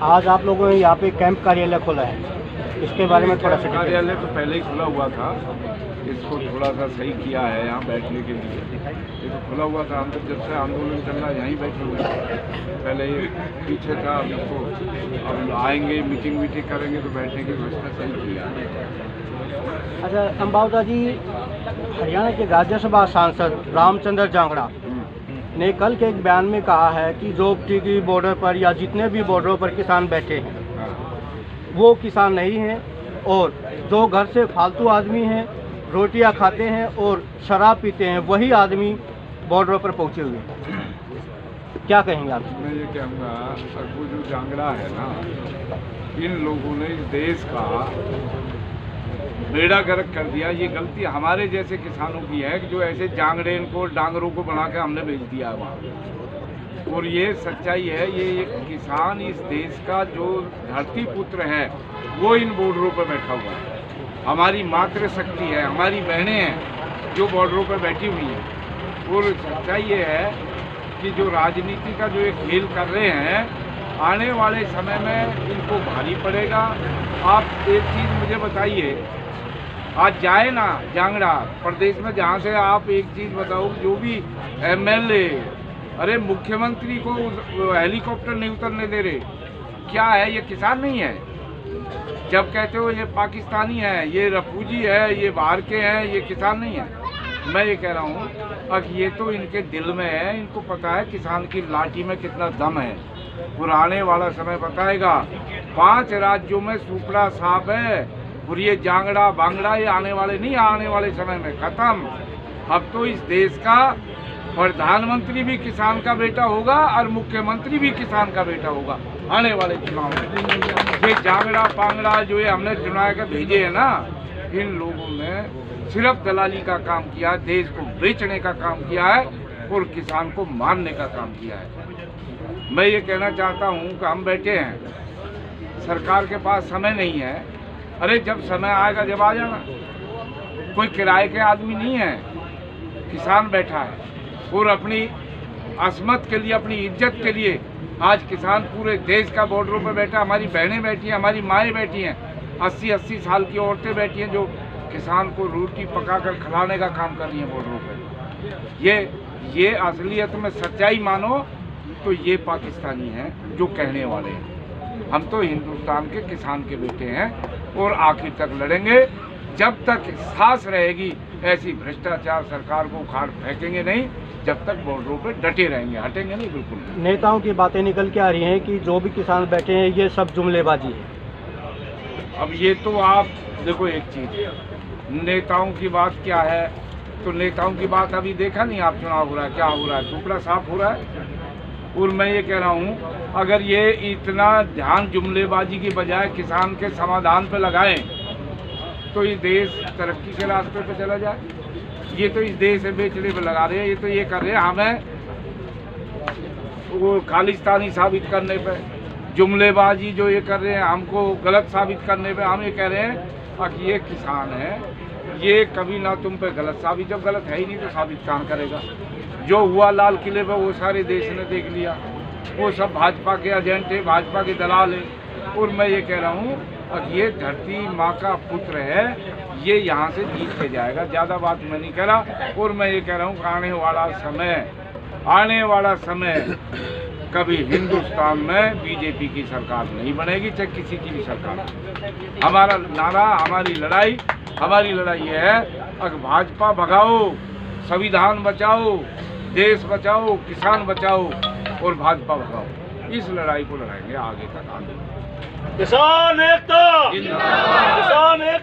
आज आप लोगों ने यहाँ पे कैंप कार्यालय खोला है, इसके बारे में थोड़ा सा कार्यालय तो पहले ही खुला हुआ था, इसको थोड़ा सा सही किया है यहाँ बैठने के लिए। ये तो खुला हुआ था, हम तो जब से आंदोलन चल रहा है यहीं बैठे हुए हैं। पहले ये पीछे था, अब इसको अब आएंगे मीटिंग वीटिंग करेंगे तो बैठने की व्यवस्था सही किया। अच्छा अंबावता जी, हरियाणा के राज्यसभा सांसद रामचंद्र जांगड़ा ने कल के एक बयान में कहा है कि जो टिहरी बॉर्डर पर या जितने भी बॉर्डरों पर किसान बैठे हैं वो किसान नहीं हैं, और जो घर से फालतू आदमी हैं, रोटियां खाते हैं और शराब पीते हैं, वही आदमी बॉर्डरों पर पहुंचे हुए हैं। क्या कहेंगे आप? मैं ये कहूँगा, वो जो जांगड़ा है ना, इन लोगों ने इस देश का बेड़ा गर्क कर दिया। ये गलती हमारे जैसे किसानों की है कि जो ऐसे जांगड़े इनको डांगरों को बना के हमने भेज दिया वहाँ। और ये सच्चाई है, ये एक किसान इस देश का जो धरती पुत्र है वो इन बॉर्डरों पर बैठा हुआ है। हमारी मातृशक्ति है, हमारी बहनें हैं जो बॉर्डरों पर बैठी हुई हैं। और सच्चाई ये है कि जो राजनीति का जो ये खेल कर रहे हैं, आने वाले समय में इनको भारी पड़ेगा। आप एक चीज़ मुझे बताइए, आज जाए ना जांगड़ा प्रदेश में, जहाँ से आप एक चीज़ बताओ, जो भी एमएलए, अरे मुख्यमंत्री को हेलीकॉप्टर नहीं उतरने दे रहे, क्या है? ये किसान नहीं है? जब कहते हो ये पाकिस्तानी है, ये रफूजी है, ये बाहर के हैं, ये किसान नहीं है। मैं ये कह रहा हूँ, अब ये तो इनके दिल में है, इनको पता है किसान की लाठी में कितना दम है। पुराने वाला समय बताएगा। 5 राज्यों में सुपड़ा साफ है, और ये जांगड़ा बांगड़ा ये आने वाले नहीं, आने वाले समय में खत्म। अब तो इस देश का प्रधानमंत्री भी किसान का बेटा होगा और मुख्यमंत्री भी किसान का बेटा होगा आने वाले चुनाव में। ये जांगड़ा पांगड़ा जो ये हमने चुना के भेजे है ना, इन लोगों ने सिर्फ दलाली का काम किया, देश को बेचने का काम किया है और किसान को मारने का काम किया है। मैं ये कहना चाहता हूँ कि हम बैठे हैं, सरकार के पास समय नहीं है। अरे जब समय आएगा जब आ जाना। कोई किराए के आदमी नहीं है, किसान बैठा है और अपनी असमत के लिए, अपनी इज्जत के लिए आज किसान पूरे देश का बॉर्डरों पर बैठा। हमारी बहनें बैठी हैं, हमारी माएँ बैठी हैं, 80-80 साल की औरतें बैठी हैं जो किसान को रोटी पकाकर खिलाने का काम कर रही हैं बॉर्डरों पर। ये असलियत में सच्चाई मानो तो ये पाकिस्तानी हैं जो कहने वाले हैं। हम तो हिंदुस्तान के किसान के बेटे हैं और आखिर तक लड़ेंगे। जब तक सांस रहेगी ऐसी भ्रष्टाचार सरकार को उखाड़ फेंकेंगे नहीं, जब तक बॉर्डरों पे डटे रहेंगे, हटेंगे नहीं बिल्कुल। नेताओं की बातें निकल के आ रही हैं कि जो भी किसान बैठे हैं ये सब जुमलेबाजी है। अब ये तो आप देखो, एक चीज़, नेताओं की बात क्या है, तो नेताओं की बात अभी देखा नहीं आप, चुनाव हो रहा है, क्या हो रहा है, टुकड़ा साफ हो रहा है। और मैं ये कह रहा हूँ, अगर ये इतना ध्यान जुमलेबाजी की बजाय किसान के समाधान पे लगाएं तो ये देश तरक्की के रास्ते पे चला जाए। ये तो इस देश से बेचने पे लगा रहे हैं, ये तो ये कर रहे हैं हमें वो खालिस्तानी साबित करने पे, जुमलेबाजी जो ये कर रहे हैं हमको गलत साबित करने पे। हम ये कह रहे हैं कि ये किसान है, ये कभी ना तुम पे गलत साबित, जब गलत है ही नहीं तो साबित कहाँ करेगा। जो हुआ लाल किले पर वो सारे देश ने देख लिया, वो सब भाजपा के एजेंट है, भाजपा के दलाल है। और मैं ये कह रहा हूँ, अब ये धरती माँ का पुत्र है, ये यहाँ से जीत के जाएगा। ज़्यादा बात मैं नहीं कह रहा। और मैं ये कह रहा हूँ, आने वाला समय कभी हिंदुस्तान में बीजेपी की सरकार नहीं बनेगी, चाहे किसी की भी सरकार। हमारा नारा, हमारी लड़ाई ये है, अगर भाजपा भगाओ, संविधान बचाओ, देश बचाओ, किसान बचाओ और भाजपा भगाओ। इस लड़ाई को लड़ाएंगे आगे तक। किसान एकता, किसान एकता।